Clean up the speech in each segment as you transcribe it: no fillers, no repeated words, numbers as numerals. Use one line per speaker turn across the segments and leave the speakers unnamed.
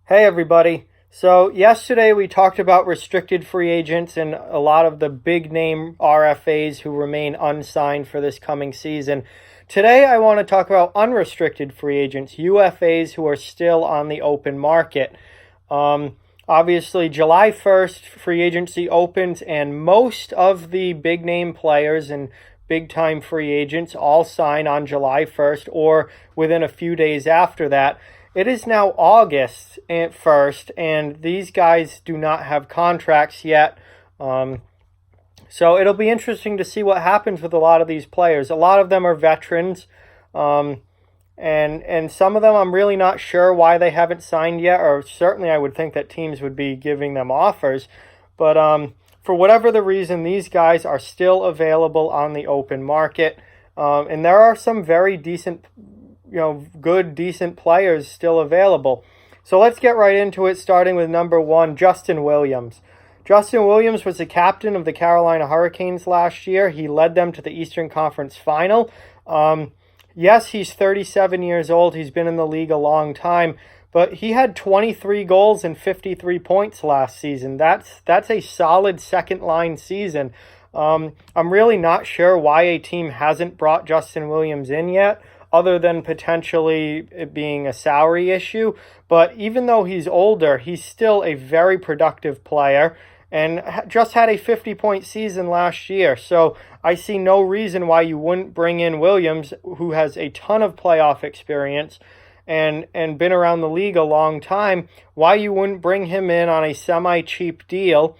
Hey everybody. So yesterday we talked about restricted free agents and a lot of the big name RFAs who remain unsigned for this coming season. Today I want to talk about unrestricted free agents, UFAs who are still on the open market. Obviously July 1st free agency opens and most of the big name players and big time free agents all sign on July 1st or within a few days after that. It is now August 1st, and these guys do not have contracts yet. So it'll be interesting to see what happens with a lot of these players. A lot of them are veterans, and some of them I'm really not sure why they haven't signed yet, or certainly I would think that teams would be giving them offers. But for whatever the reason, these guys are still available on the open market, and there are some very decent good, decent players still available. So let's get right into it, starting with number one, Justin Williams. Justin Williams was the captain of the Carolina Hurricanes last year. He led them to the Eastern Conference Final. Yes, he's 37 years old. He's been in the league a long time, but he had 23 goals and 53 points last season. That's a solid second-line season. I'm really not sure why a team hasn't brought Justin Williams in yet, other than potentially it being a salary issue. But even though he's older, he's still a very productive player and just had a 50-point season last year. So I see no reason why you wouldn't bring in Williams, who has a ton of playoff experience and been around the league a long time, why you wouldn't bring him in on a semi-cheap deal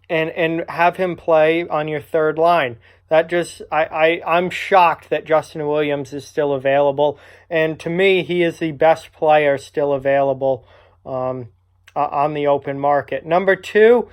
and have him play on your third line. That just, I'm shocked that Justin Williams is still available. And to me, he is the best player still available on the open market. Number two,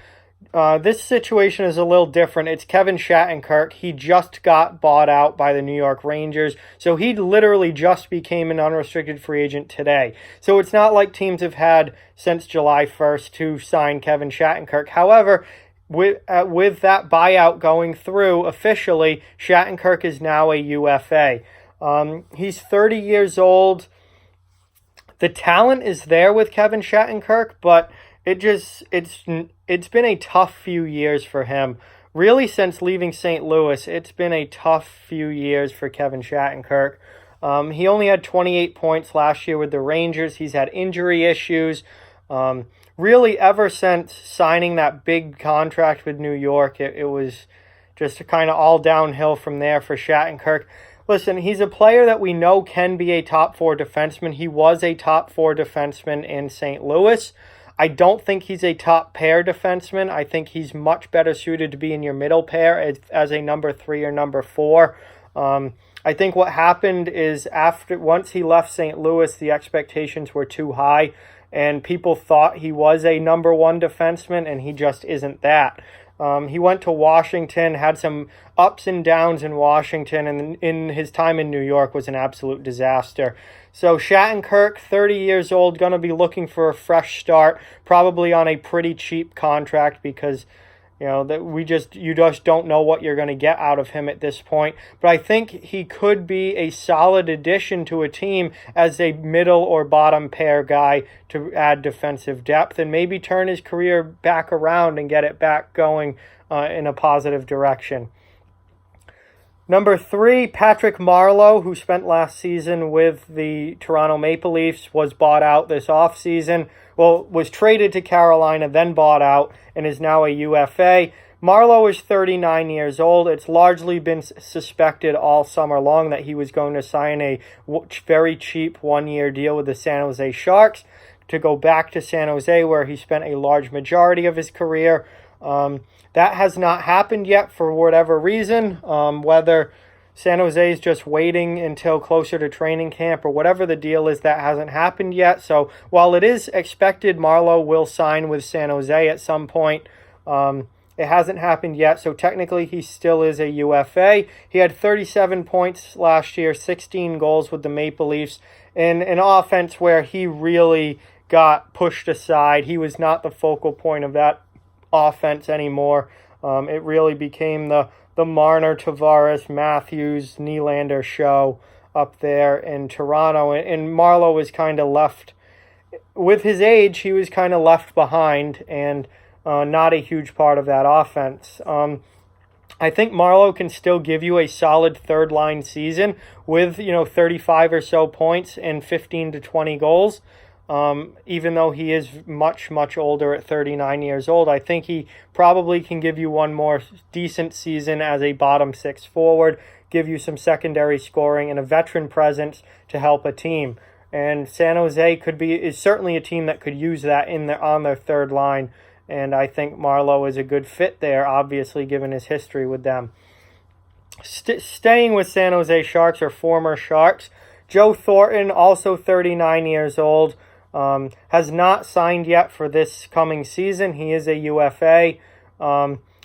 this situation is a little different. It's Kevin Shattenkirk. He just got bought out by the New York Rangers. So he literally just became an unrestricted free agent today. So it's not like teams have had since July 1st to sign Kevin Shattenkirk. However, with that buyout going through officially, Shattenkirk is now a UFA. He's 30 years old. The talent is there with Kevin Shattenkirk, but it's been a tough few years for him. Really, since leaving St. Louis, it's been a tough few years for Kevin Shattenkirk. He only had 28 points last year with the Rangers. He's had injury issues. Really, ever since signing that big contract with New York, it was just kind of all downhill from there for Shattenkirk. Listen, he's a player that we know can be a top four defenseman. He was a top four defenseman in St. Louis. I don't think he's a top pair defenseman. I think he's much better suited to be in your middle pair as a number three or number four. I think what happened is once he left St. Louis, the expectations were too high. And people thought he was a number one defenseman, and he just isn't that. He went to Washington, had some ups and downs in Washington, and in his time in New York was an absolute disaster. So Shattenkirk, 30 years old, going to be looking for a fresh start, probably on a pretty cheap contract because you just don't know what you're going to get out of him at this point. But I think he could be a solid addition to a team as a middle or bottom pair guy to add defensive depth and maybe turn his career back around and get it back going in a positive direction. Number three, Patrick Marleau, who spent last season with the Toronto Maple Leafs, was bought out this offseason. Well, was traded to Carolina, then bought out, and is now a UFA. Marleau is 39 years old. It's largely been suspected all summer long that he was going to sign a very cheap one-year deal with the San Jose Sharks to go back to San Jose, where he spent a large majority of his career. That has not happened yet for whatever reason, whether San Jose is just waiting until closer to training camp or whatever the deal is, that hasn't happened yet. So while it is expected Marleau will sign with San Jose at some point, it hasn't happened yet. So technically he still is a UFA. He had 37 points last year, 16 goals with the Maple Leafs, in an offense where he really got pushed aside. He was not the focal point of that offense anymore. It really became the Marner, Tavares, Matthews, Nylander show up there in Toronto, and Marleau was kind of left with his age, he was kind of left behind and not a huge part of that offense. I think Marleau can still give you a solid third line season with 35 or so points and 15 to 20 goals. Even though he is much, much older at 39 years old, I think he probably can give you one more decent season as a bottom six forward, give you some secondary scoring and a veteran presence to help a team. And San Jose is certainly a team that could use that on their third line. And I think Marleau is a good fit there, obviously, given his history with them. Staying with San Jose Sharks, or former Sharks, Joe Thornton, also 39 years old, has not signed yet for this coming season. He is a UFA.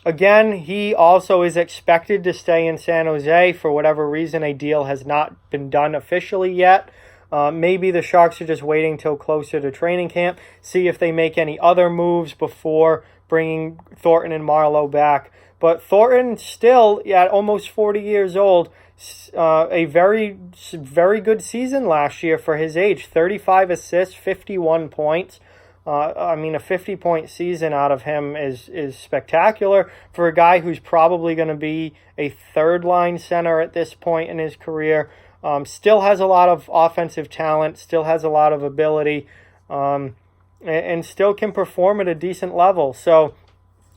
Again, he also is expected to stay in San Jose. For whatever reason, a deal has not been done officially yet. Maybe the Sharks are just waiting till closer to training camp, see if they make any other moves before bringing Thornton and Marleau back. But Thornton, still at almost 40 years old, a very, very good season last year for his age. 35 assists, 51 points. A 50-point season out of him is spectacular for a guy who's probably going to be a third-line center at this point in his career. Still has a lot of offensive talent, still has a lot of ability, and still can perform at a decent level. So,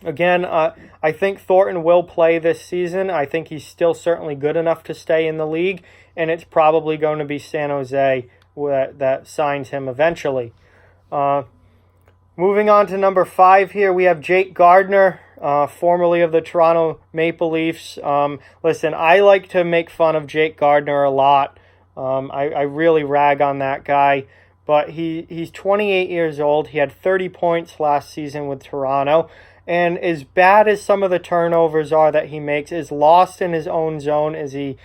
again, I think Thornton will play this season. I think he's still certainly good enough to stay in the league, and it's probably going to be San Jose that signs him eventually. Moving on to number 5 here, we have Jake Gardner, formerly of the Toronto Maple Leafs. Listen, I like to make fun of Jake Gardner a lot. I really rag on that guy. But he's 28 years old. He had 30 points last season with Toronto. And as bad as some of the turnovers are that he makes, as lost in his own zone as he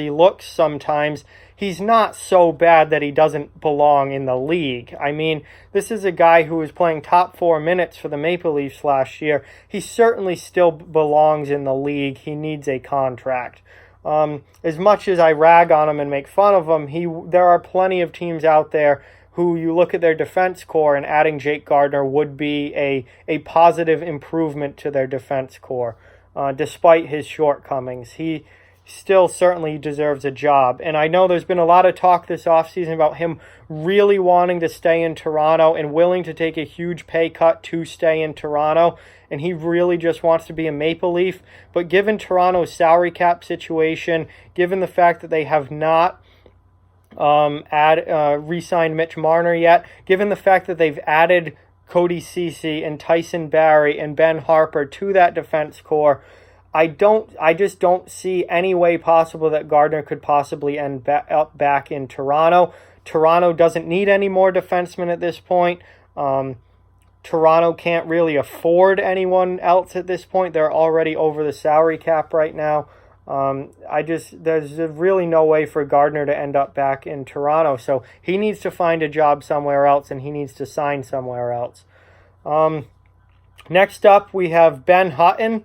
looks sometimes, he's not so bad that he doesn't belong in the league. I mean, this is a guy who was playing top 4 minutes for the Maple Leafs last year. He certainly still belongs in the league. He needs a contract. As much as I rag on him and make fun of him, there are plenty of teams out there who you look at their defense core, and adding Jake Gardner would be a positive improvement to their defense core, despite his shortcomings. He still certainly deserves a job. And I know there's been a lot of talk this offseason about him really wanting to stay in Toronto and willing to take a huge pay cut to stay in Toronto. And he really just wants to be a Maple Leaf. But given Toronto's salary cap situation, given the fact that they have not re-signed Mitch Marner yet, given the fact that they've added Cody Ceci and Tyson Barrie and Ben Harper to that defense core, I just don't see any way possible that Gardner could possibly end up back in Toronto. Toronto doesn't need any more defensemen at this point. Toronto can't really afford anyone else at this point. They're already over the salary cap right now. There's really no way for Gardner to end up back in Toronto. So he needs to find a job somewhere else, and he needs to sign somewhere else. Next up, we have Ben Hutton.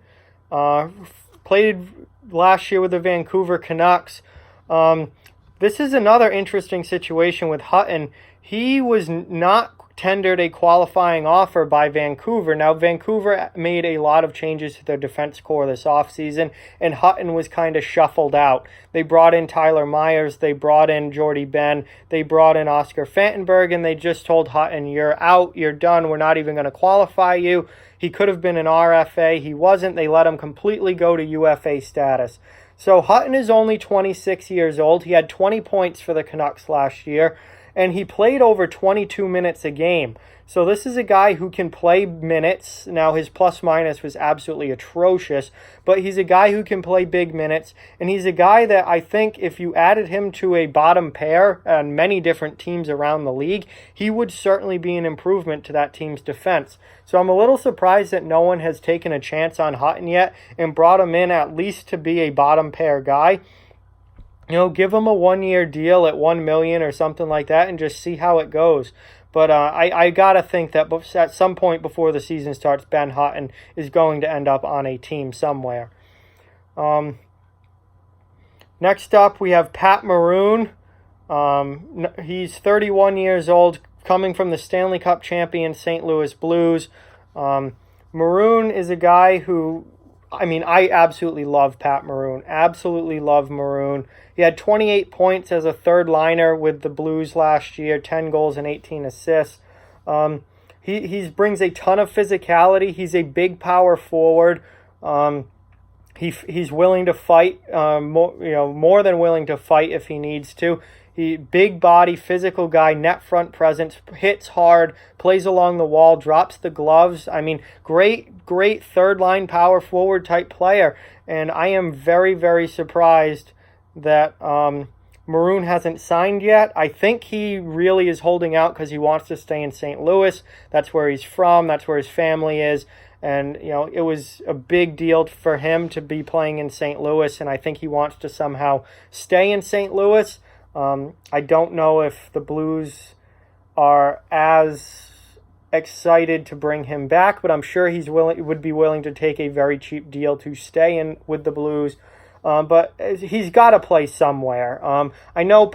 Played last year with the Vancouver Canucks. This is another interesting situation with Hutton. He was not tendered a qualifying offer by Vancouver. Now, Vancouver made a lot of changes to their defense core this offseason, and Hutton was kind of shuffled out. They brought in Tyler Myers, they brought in Jordy Ben, they brought in Oscar Fantenberg, and they just told Hutton, you're out, you're done, we're not even going to qualify you. He could have been an RFA, he wasn't. They let him completely go to UFA status. So Hutton is only 26 years old. He had 20 points for the Canucks last year, and he played over 22 minutes a game. So this is a guy who can play minutes. Now, his plus-minus was absolutely atrocious, but he's a guy who can play big minutes, and he's a guy that I think if you added him to a bottom pair on many different teams around the league, he would certainly be an improvement to that team's defense. So I'm a little surprised that no one has taken a chance on Hutton yet and brought him in at least to be a bottom pair guy. Give him a 1-year deal at $1 million or something like that and just see how it goes. But I got to think that at some point before the season starts, Ben Hutton is going to end up on a team somewhere. Next up, we have Pat Maroon. He's 31 years old, coming from the Stanley Cup champion St. Louis Blues. Maroon is a guy who, I absolutely love Pat Maroon. Absolutely love Maroon. He had 28 points as a third liner with the Blues last year, 10 goals and 18 assists. He brings a ton of physicality. He's a big power forward. He's willing to fight, more than willing to fight if he needs to. He big body, physical guy, net front presence, hits hard, plays along the wall, drops the gloves. Great third line power forward type player. And I am very, very surprised that Maroon hasn't signed yet. I think he really is holding out because he wants to stay in St. Louis. That's where he's from. That's where his family is. And, it was a big deal for him to be playing in St. Louis. And I think he wants to somehow stay in St. Louis. I don't know if the Blues are as excited to bring him back, but I'm sure would be willing to take a very cheap deal to stay in with the Blues. But he's got to play somewhere. I know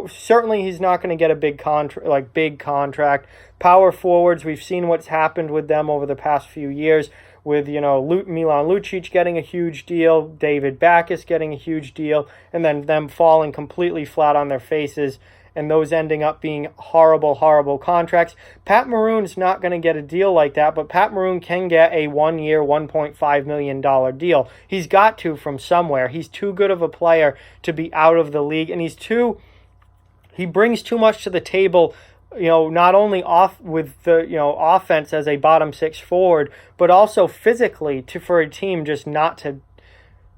certainly he's not going to get a big contract. Power forwards, we've seen what's happened with them over the past few years with, Milan Lucic getting a huge deal, David Backes getting a huge deal, and then them falling completely flat on their faces and those ending up being horrible, horrible contracts. Pat Maroon's not going to get a deal like that, but Pat Maroon can get a 1-year, $1.5 million deal. He's got to from somewhere. He's too good of a player to be out of the league, and he brings too much to the table, not only off with the, offense as a bottom six forward, but also physically for a team just not to,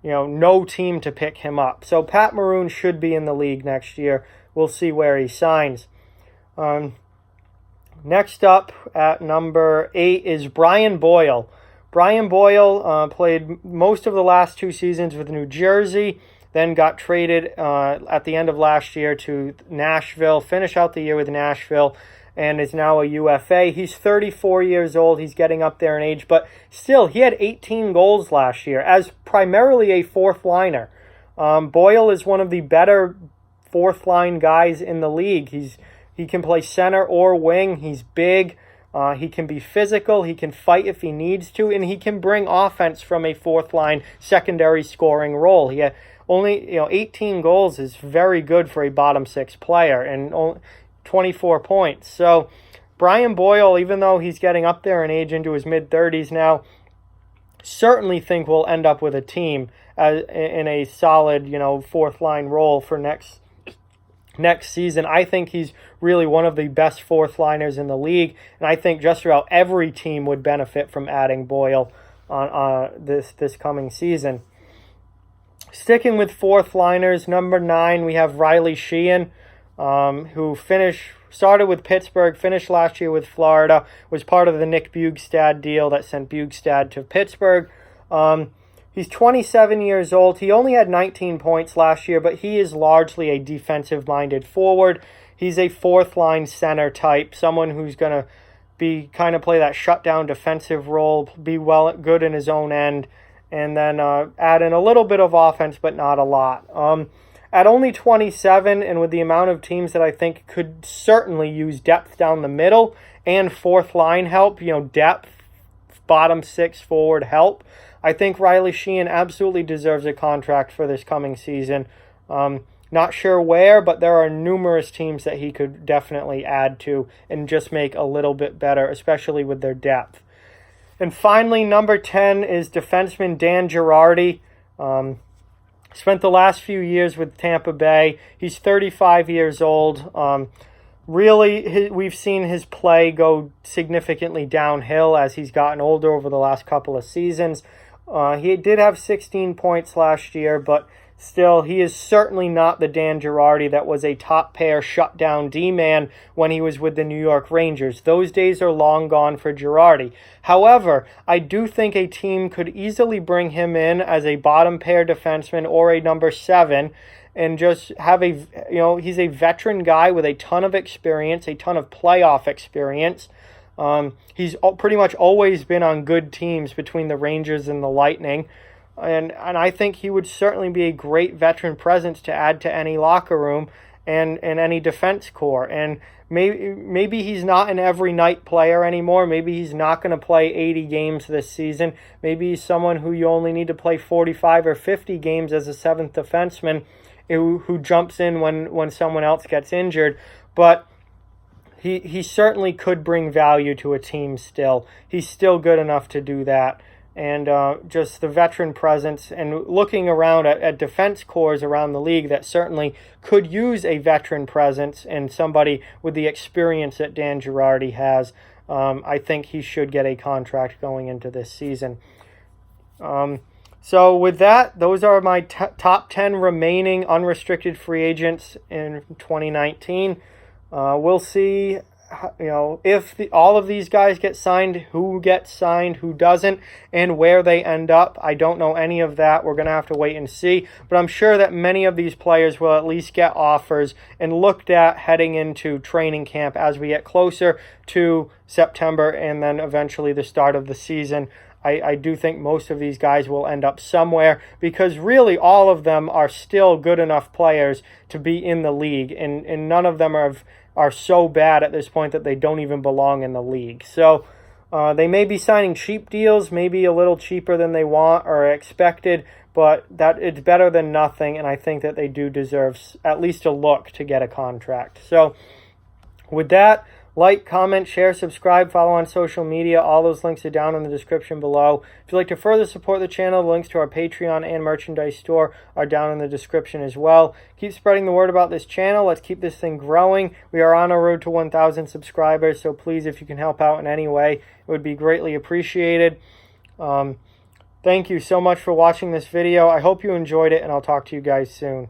no team to pick him up. So Pat Maroon should be in the league next year. We'll see where he signs. Next up at number 8 is Brian Boyle. Brian Boyle played most of the last 2 seasons with New Jersey, then got traded at the end of last year to Nashville, finished out the year with Nashville, and is now a UFA. He's 34 years old. He's getting up there in age, but still, he had 18 goals last year as primarily a fourth liner. Boyle is one of the better fourth line guys in the league. He can play center or wing. He's big. He can be physical. He can fight if he needs to, and he can bring offense from a fourth line secondary scoring role. He had only 18 goals is very good for a bottom six player, and only 24 points. So Brian Boyle, even though he's getting up there in age into his mid-30s now, certainly think we'll end up with a team in a solid fourth line role for next season. I think he's really one of the best fourth liners in the league, and I think just about every team would benefit from adding Boyle on this coming season. Sticking with fourth liners, number 9, we have Riley Sheahan, who started with Pittsburgh, finished last year with Florida, was part of the Nick Bjugstad deal that sent Bjugstad to Pittsburgh. He's 27 years old. He only had 19 points last year, but he is largely a defensive-minded forward. He's a fourth-line center type, someone who's going to play that shutdown defensive role, be good in his own end, and then add in a little bit of offense, but not a lot. At only 27, and with the amount of teams that I think could certainly use depth down the middle and fourth-line help, depth, bottom six forward help, I think Riley Sheahan absolutely deserves a contract for this coming season. Not sure where, but there are numerous teams that he could definitely add to and just make a little bit better, especially with their depth. And finally, number 10 is defenseman Dan Girardi. Spent the last few years with Tampa Bay. He's 35 years old. We've seen his play go significantly downhill as he's gotten older over the last couple of seasons. He did have 16 points last year, but still, he is certainly not the Dan Girardi that was a top-pair shutdown D-man when he was with the New York Rangers. Those days are long gone for Girardi. However, I do think a team could easily bring him in as a bottom-pair defenseman or a number 7 and just have he's a veteran guy with a ton of experience, a ton of playoff experience. He's pretty much always been on good teams between the Rangers and the Lightning. And I think he would certainly be a great veteran presence to add to any locker room and any defense core. And maybe he's not an every night player anymore. Maybe he's not going to play 80 games this season. Maybe he's someone who you only need to play 45 or 50 games as a seventh defenseman who jumps in when someone else gets injured. But he certainly could bring value to a team still. He's still good enough to do that. And just the veteran presence and looking around at defense corps around the league that certainly could use a veteran presence and somebody with the experience that Dan Girardi has. I think he should get a contract going into this season. So with that, those are my top 10 remaining unrestricted free agents in 2019. We'll see, if all of these guys get signed, who gets signed, who doesn't, and where they end up. I don't know any of that. We're going to have to wait and see. But I'm sure that many of these players will at least get offers and looked at heading into training camp as we get closer to September and then eventually the start of the season. I do think most of these guys will end up somewhere because really all of them are still good enough players to be in the league, and none of them are so bad at this point that they don't even belong in the league. So they may be signing cheap deals, maybe a little cheaper than they want or expected, but that it's better than nothing, and I think that they do deserve at least a look to get a contract. So with that, like, comment, share, subscribe, follow on social media. All those links are down in the description below. If you'd like to further support the channel, the links to our Patreon and merchandise store are down in the description as well. Keep spreading the word about this channel. Let's keep this thing growing. We are on our road to 1,000 subscribers, so please, if you can help out in any way, it would be greatly appreciated. Thank you so much for watching this video. I hope you enjoyed it, and I'll talk to you guys soon.